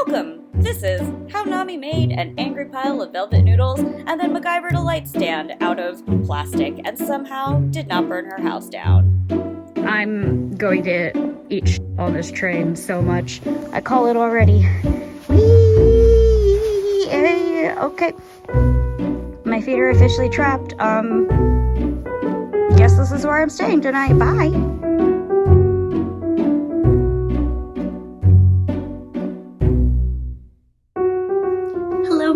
Welcome! This is how Nami made an angry pile of velvet noodles and then MacGyvered a light stand out of plastic and somehow did not burn her house down. I'm going to eat on this train so much. I call it already. Whee! Okay. My feet are officially trapped. Guess this is where I'm staying tonight. Bye!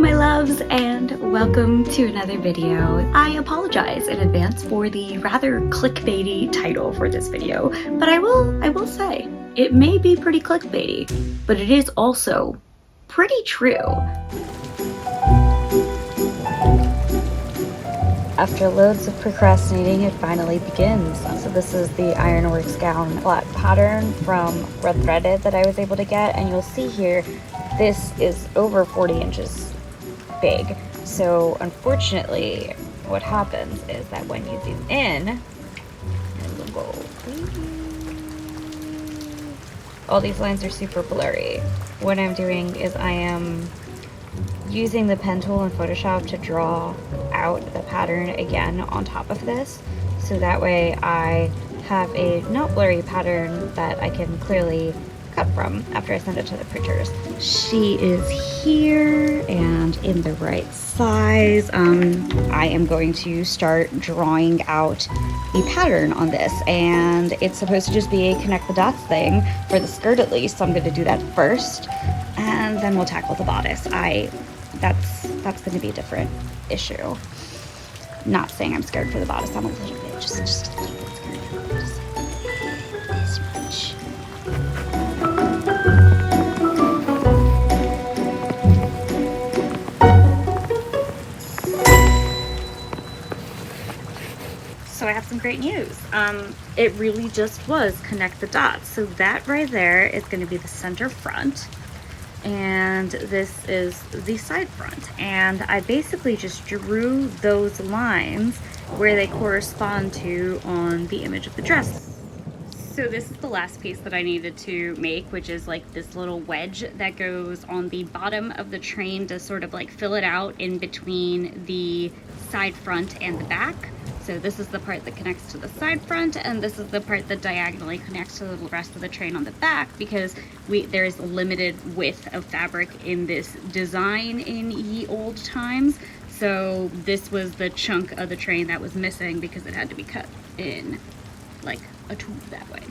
My loves, and welcome to another video. I apologize in advance for the rather clickbaity title for this video, but I will say it may be pretty clickbaity, but it is also pretty true. After loads of procrastinating, it finally begins. So this is the Ironworks gown flat pattern from Redthreaded that I was able to get, and you'll see here this is over 40 inches big. So unfortunately what happens is that when you zoom in, and we'll go, all these lines are super blurry. What I'm doing is I am using the pen tool in Photoshop to draw out the pattern again on top of this, so that way I have a not blurry pattern that I can clearly cut from after I send it to the printers. She is here and in the right size. I am going to start drawing out the pattern on this, and it's supposed to just be a connect the dots thing for the skirt at least, so I'm going to do that first, and then we'll tackle the bodice. That's going to be a different issue. Not saying I'm scared for the bodice. I'm a little bit just a little bit scared. Just this much. So I have some great news. It really just was connect the dots. So that right there is going to be the center front, and this is the side front. And I basically just drew those lines where they correspond to on the image of the dress. So this is the last piece that I needed to make, which is like this little wedge that goes on the bottom of the train to sort of like fill it out in between the side front and the back. So this is the part that connects to the side front, and this is the part that diagonally connects to the rest of the train on the back, because there is limited width of fabric in this design in ye old times. So this was the chunk of the train that was missing because it had to be cut in like a tube that way.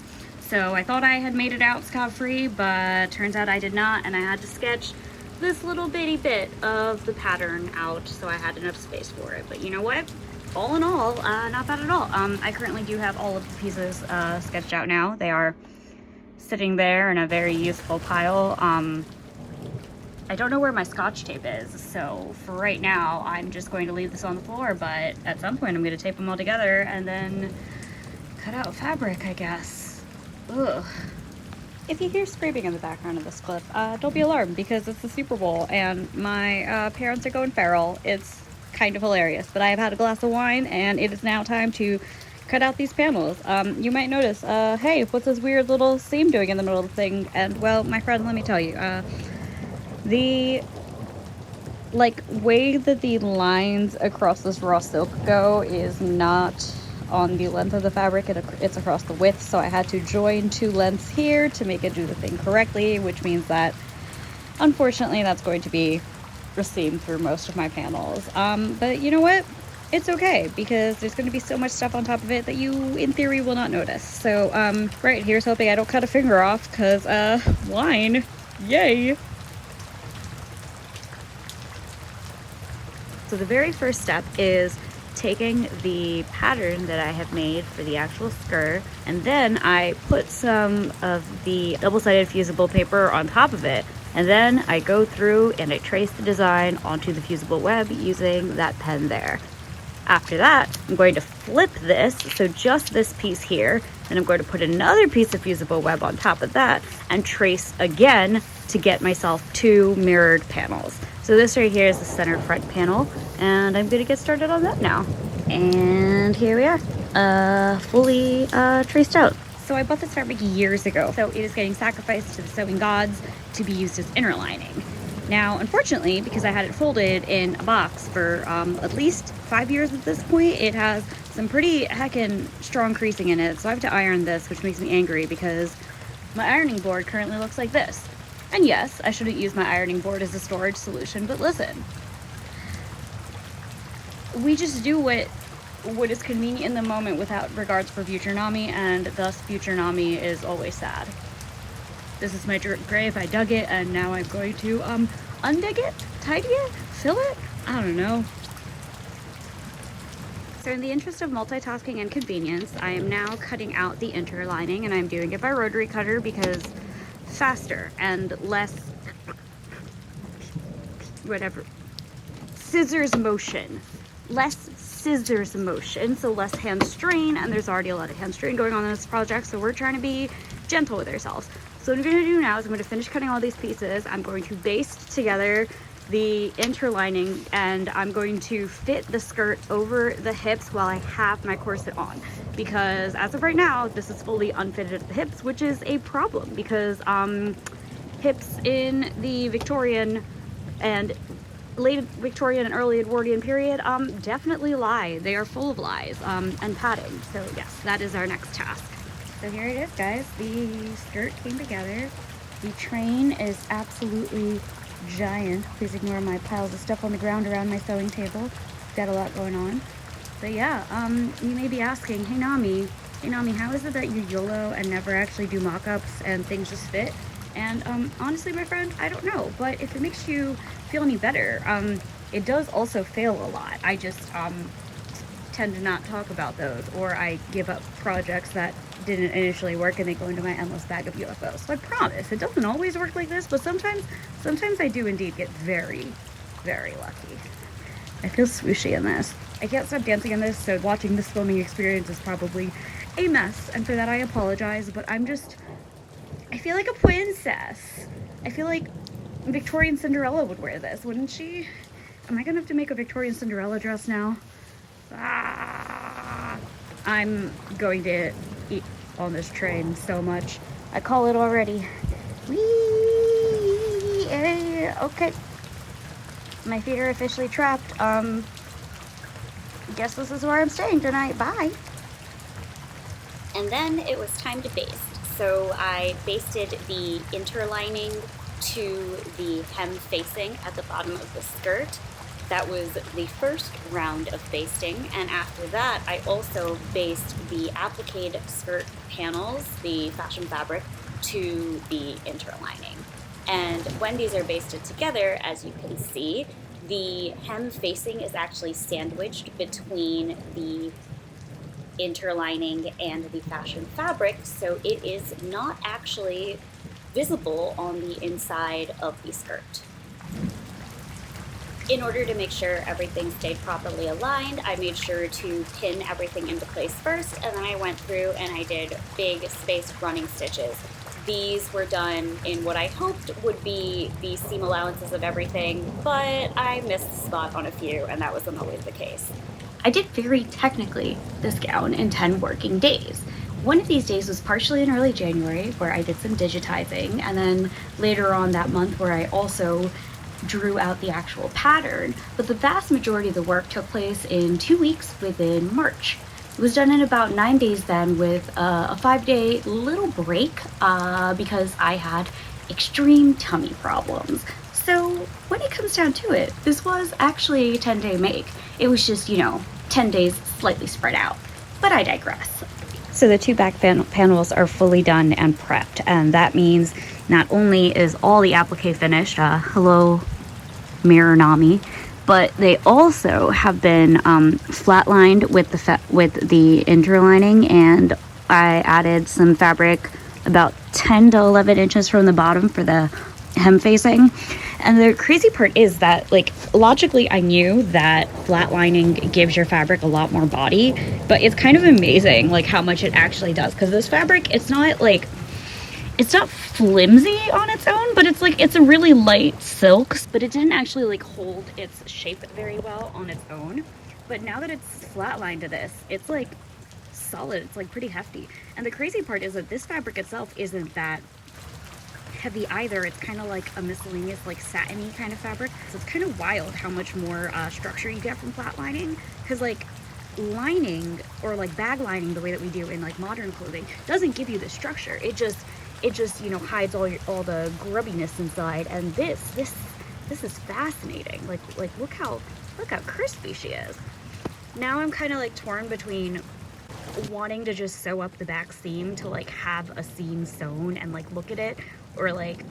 So I thought I had made it out scot-free, but turns out I did not, and I had to sketch this little bitty bit of the pattern out so I had enough space for it. But you know what? All in all, not bad at all. I currently do have all of the pieces sketched out now. They are sitting there in a very useful pile. I don't know where my scotch tape is, so for right now I'm just going to leave this on the floor, but at some point I'm going to tape them all together and then cut out fabric, I guess. Ugh. If you hear screaming in the background of this clip, don't be alarmed, because it's the Super Bowl and my parents are going feral. It's kind of hilarious, but I have had a glass of wine and it is now time to cut out these panels. You might notice, hey, what's this weird little seam doing in the middle of the thing? And well, my friend, let me tell you, the way that the lines across this raw silk go is not on the length of the fabric, it's across the width, so I had to join two lengths here to make it do the thing correctly, which means that unfortunately that's going to be a seam through most of my panels. But you know what? It's okay, because there's going to be so much stuff on top of it that you, in theory, will not notice. So, right, here's hoping I don't cut a finger off, because, wine. Yay! So the very first step is taking the pattern that I have made for the actual skirt, and then I put some of the double-sided fusible paper on top of it, and then I go through and I trace the design onto the fusible web using that pen there. After that, I'm going to flip this, so just this piece here, and I'm going to put another piece of fusible web on top of that and trace again to get myself two mirrored panels. So this right here is the center front panel, and I'm going to get started on that now. And here we are, fully traced out. So I bought this fabric years ago. So it is getting sacrificed to the sewing gods to be used as interlining. Now, unfortunately, because I had it folded in a box for at least 5 years at this point, it has some pretty heckin' strong creasing in it. So I have to iron this, which makes me angry because my ironing board currently looks like this. And yes, I shouldn't use my ironing board as a storage solution, but listen. We just do what is convenient in the moment without regards for future Nami, and thus future Nami is always sad. This is my grave. I dug it, and now I'm going to undig it, tidy it, fill it. I don't know. So in the interest of multitasking and convenience, I am now cutting out the interlining, and I'm doing it by rotary cutter because faster and less whatever scissors motion. Less scissors motion, so less hand strain, and there's already a lot of hand strain going on in this project, so we're trying to be gentle with ourselves. So what I'm going to do now is I'm going to finish cutting all these pieces. I'm going to baste together the interlining, and I'm going to fit the skirt over the hips while I have my corset on, because as of right now this is fully unfitted at the hips, which is a problem because hips in the Victorian and late Victorian and early Edwardian period definitely lie. They are full of lies and padding. So yes, that is our next task. So here it is, guys. The skirt came together. The train is absolutely giant. Please ignore my piles of stuff on the ground around my sewing table. Got a lot going on. But yeah, you may be asking, hey Nami, how is it that you YOLO and never actually do mock-ups and things just fit? And honestly, my friend, I don't know. But if it makes you feel any better, it does also fail a lot. I just tend to not talk about those, or I give up projects that didn't initially work and they go into my endless bag of UFOs. So I promise it doesn't always work like this, but sometimes I do indeed get very, very lucky. I feel swooshy in this. I can't stop dancing in this, so watching this filming experience is probably a mess, and for that I apologize, but I feel like a princess. I feel like Victorian Cinderella would wear this, wouldn't she? Am I gonna have to make a Victorian Cinderella dress now? I'm going to eat on this train so much. I call it already. Whee! Okay. My feet are officially trapped. Guess this is where I'm staying tonight. Bye. And then it was time to baste. So I basted the interlining to the hem facing at the bottom of the skirt. That was the first round of basting, and after that I also basted the applique skirt panels, the fashion fabric, to the interlining. And when these are basted together, as you can see, the hem facing is actually sandwiched between the interlining and the fashion fabric, so it is not actually visible on the inside of the skirt. In order to make sure everything stayed properly aligned, I made sure to pin everything into place first, and then I went through and I did big spaced running stitches. These were done in what I hoped would be the seam allowances of everything, but I missed the spot on a few, and that wasn't always the case. I did very technically this gown in 10 working days. One of these days was partially in early January, where I did some digitizing, and then later on that month where I also drew out the actual pattern, but the vast majority of the work took place in 2 weeks within March. It was done in about 9 days then, with a 5-day little break because I had extreme tummy problems. So when it comes down to it, this was actually a 10-day make. It was just, 10 days slightly spread out, but I digress. So the two back panels are fully done and prepped, and that means not only is all the applique finished, hello Mirror Nami, but they also have been flatlined with the interlining, and I added some fabric about 10 to 11 inches from the bottom for the hem facing. And the crazy part is that, logically I knew that flatlining gives your fabric a lot more body, but it's kind of amazing how much it actually does, because this fabric, it's not flimsy on its own, but it's a really light silk, but it didn't actually hold its shape very well on its own. But now that it's flatlined to this, it's solid. It's like pretty hefty. And the crazy part is that this fabric itself isn't that heavy either. It's kind of like a miscellaneous, like satiny kind of fabric. So it's kind of wild how much more structure you get from flat lining, because like lining or like bag lining the way that we do in like modern clothing doesn't give you the structure. It just you know, hides all the grubbiness inside. And this is fascinating. Like look how crispy she is. Now I'm kind of like torn between wanting to just sew up the back seam to like have a seam sewn and like look at it, or like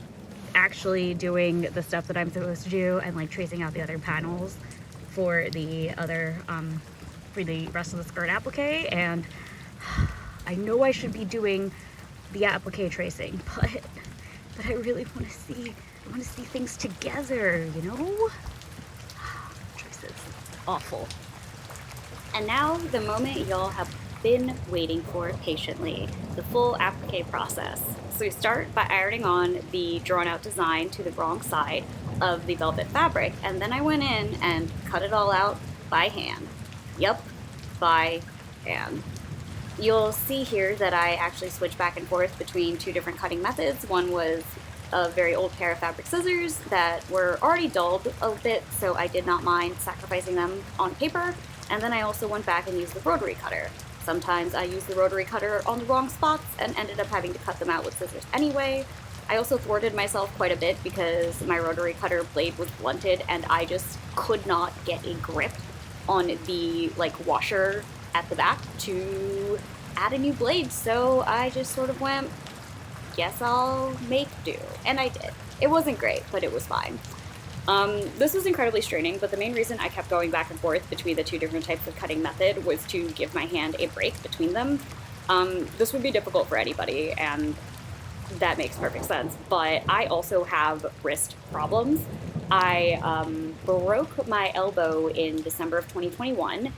actually doing the stuff that I'm supposed to do and like tracing out the other panels for the other for the rest of the skirt applique. And I know I should be doing the applique tracing, but I really want to see things together, you know. Choices awful. And now the moment y'all have been waiting for patiently, the full applique process. So we start by ironing on the drawn out design to the wrong side of the velvet fabric, and then I went in and cut it all out by hand. Yep, by hand. You'll see here that I actually switched back and forth between two different cutting methods. One was a very old pair of fabric scissors that were already dulled a bit, so I did not mind sacrificing them on paper. And then I also went back and used the rotary cutter. Sometimes I used the rotary cutter on the wrong spots and ended up having to cut them out with scissors anyway. I also thwarted myself quite a bit because my rotary cutter blade was blunted and I just could not get a grip on the like washer at the back to add a new blade. So I just sort of went, guess I'll make do. And I did. It wasn't great, but it was fine. This was incredibly straining, but the main reason I kept going back and forth between the two different types of cutting method was to give my hand a break between them. This would be difficult for anybody, and that makes perfect sense, but I also have wrist problems. I broke my elbow in December of 2021,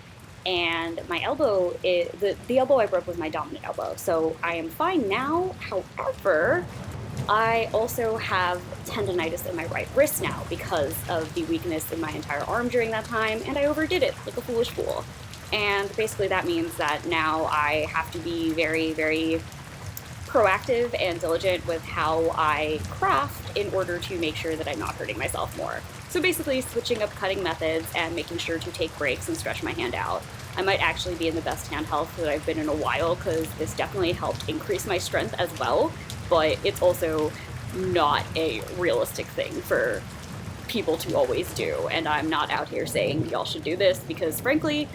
and my elbow, the elbow I broke was my dominant elbow, so I am fine now. However, I also have tendonitis in my right wrist now because of the weakness in my entire arm during that time, and I overdid it like a foolish fool. And basically that means that now I have to be very, very proactive and diligent with how I craft in order to make sure that I'm not hurting myself more. So basically switching up cutting methods and making sure to take breaks and stretch my hand out. I might actually be in the best hand health that I've been in a while because this definitely helped increase my strength as well, but it's also not a realistic thing for people to always do, and I'm not out here saying y'all should do this because frankly,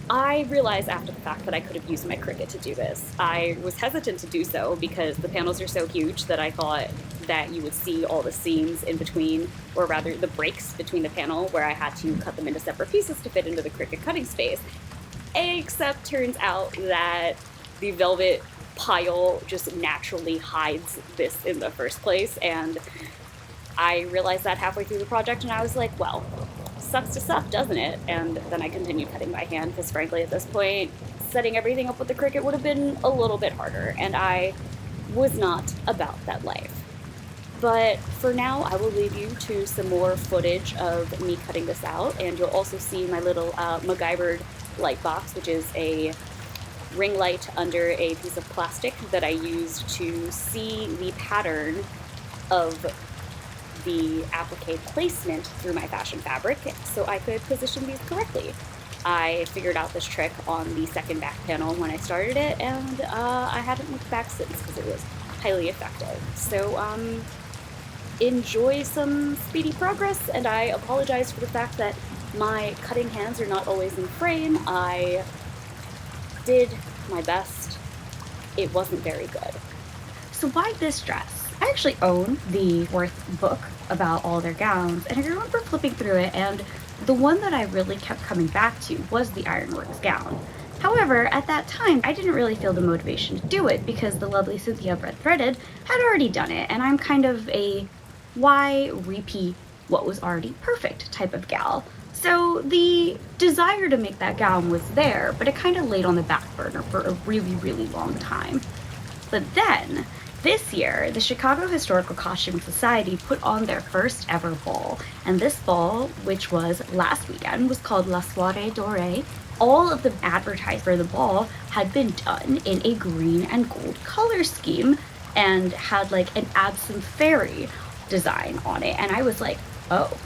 I realized after the fact that I could have used my Cricut to do this. I was hesitant to do so because the panels are so huge that I thought that you would see all the seams in between, or rather the breaks between the panel where I had to cut them into separate pieces to fit into the Cricut cutting space. Except turns out that the velvet pile just naturally hides this in the first place, and I realized that halfway through the project and I was like, well, sucks to suck, doesn't it? And then I continued cutting by hand because frankly at this point setting everything up with the Cricut would have been a little bit harder, and I was not about that life. But for now I will leave you to some more footage of me cutting this out, and you'll also see my little MacGyvered light box, which is a ring light under a piece of plastic that I used to see the pattern of the applique placement through my fashion fabric so I could position these correctly. I figured out this trick on the second back panel when I started it, and I haven't looked back since because it was highly effective. So enjoy some speedy progress, and I apologize for the fact that my cutting hands are not always in frame. I did my best. It wasn't very good. So why this dress? I actually own the Worth book about all their gowns, and I remember flipping through it, and the one that I really kept coming back to was the Ironworks gown. However, at that time, I didn't really feel the motivation to do it because the lovely Cynthia of Redthreaded had already done it, and I'm kind of a why repeat what was already perfect type of gal. So the desire to make that gown was there, but it kind of laid on the back burner for a really, really long time. But then This year, the Chicago Historical Costume Society put on their first ever ball, and this ball, which was last weekend, was called La Soirée Dorée. All of the advertising for the ball had been done in a green and gold color scheme and had like an absinthe fairy design on it. And I was like, oh,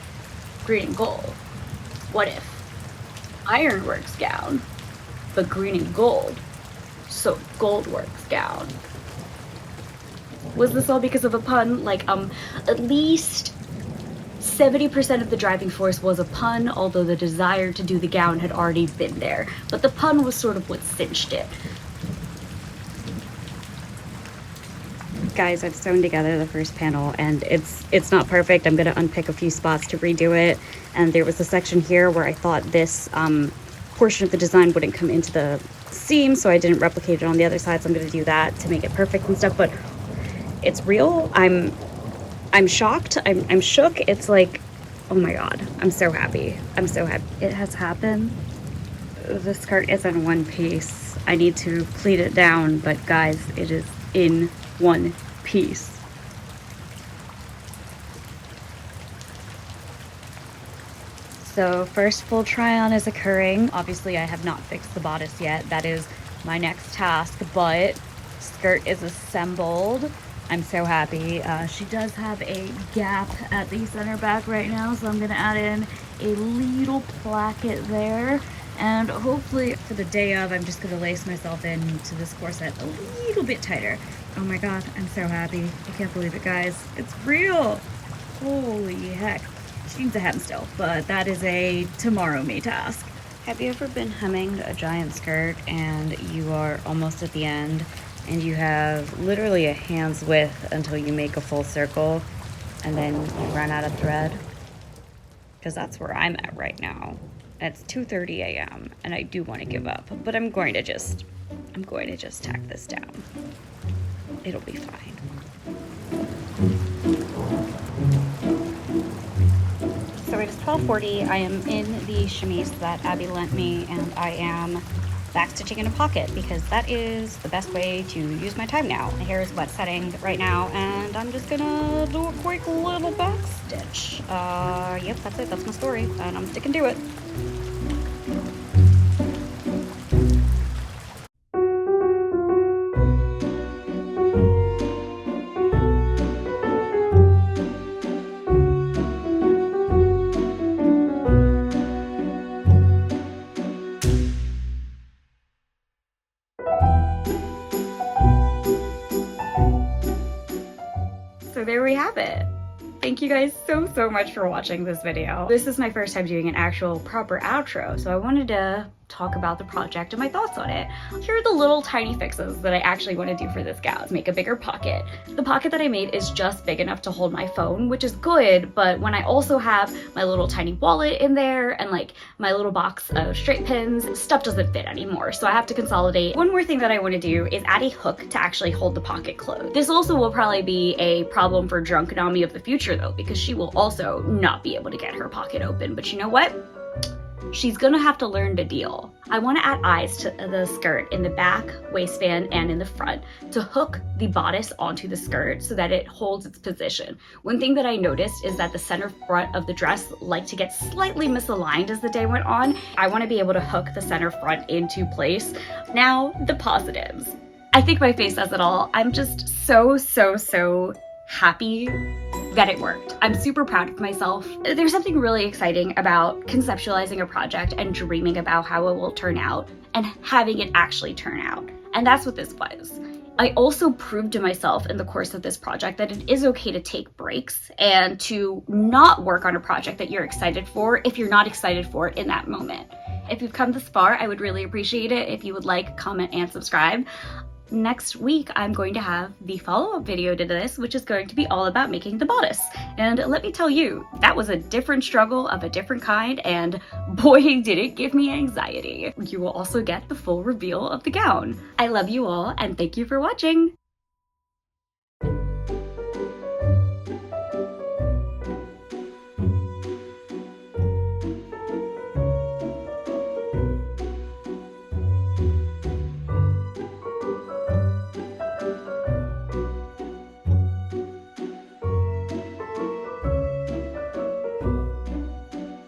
green and gold. What if Ironworks gown, but green and gold? So Goldworks gown. Was this all because of a pun? Like, at least 70% of the driving force was a pun, although the desire to do the gown had already been there. But the pun was sort of what cinched it. Guys, I've sewn together the first panel, and it's not perfect. I'm gonna unpick a few spots to redo it. And there was a section here where I thought this portion of the design wouldn't come into the seam, so I didn't replicate it on the other side. So I'm gonna do that to make it perfect and stuff. But it's real. I'm shocked. I'm shook. It's like, oh my god, I'm so happy. I'm so happy. It has happened. The skirt is in one piece. I need to pleat it down, but guys, it is in one piece. So first full try on is occurring. Obviously I have not fixed the bodice yet. That is my next task, but skirt is assembled. I'm so happy. She does have a gap at the center back right now, so I'm gonna add in a little placket there. And hopefully for the day of, I'm just gonna lace myself into this corset a little bit tighter. Oh my god, I'm so happy. I can't believe it, guys. It's real. Holy heck. She needs a hem still, but that is a tomorrow me task. Have you ever been hemming a giant skirt and you are almost at the end and you have literally a hand's width until you make a full circle and then you run out of thread? Because that's where I'm at right now. It's 2:30 a.m. and I do want to give up, but I'm going to just tack this down. It'll be fine. So it is 12:40. I am in the chemise that Abby lent me, and I am backstitching in a pocket because that is the best way to use my time now. My hair is wet setting right now, and I'm just gonna do a quick little backstitch. Yep, that's it. That's my story, and I'm sticking to it. So there we have it. Thank you guys so much for watching this video. This is my first time doing an actual proper outro, so I wanted to talk about the project and my thoughts on it. Here are the little tiny fixes that I actually want to do for this gown. Make a bigger pocket. The pocket that I made is just big enough to hold my phone, which is good, but when I also have my little tiny wallet in there and like my little box of straight pins, stuff doesn't fit anymore, so I have to consolidate. One more thing that I want to do is add a hook to actually hold the pocket closed. This also will probably be a problem for drunk Nami of the future though, because she will also not be able to get her pocket open, but you know what? She's gonna have to learn to deal. I want to add eyes to the skirt in the back, waistband, and in the front to hook the bodice onto the skirt so that it holds its position. One thing that I noticed is that the center front of the dress liked to get slightly misaligned as the day went on. I want to be able to hook the center front into place. Now, the positives. I think my face says it all. I'm just so happy that it worked. I'm super proud of myself. There's something really exciting about conceptualizing a project and dreaming about how it will turn out and having it actually turn out. And that's what this was. I also proved to myself in the course of this project that it is okay to take breaks and to not work on a project that you're excited for if you're not excited for it in that moment. If you've come this far, I would really appreciate it if you would like, comment, and subscribe. Next week, I'm going to have the follow-up video to this, which is going to be all about making the bodice. And let me tell you, that was a different struggle of a different kind, and boy, did it give me anxiety. You will also get the full reveal of the gown. I love you all, and thank you for watching.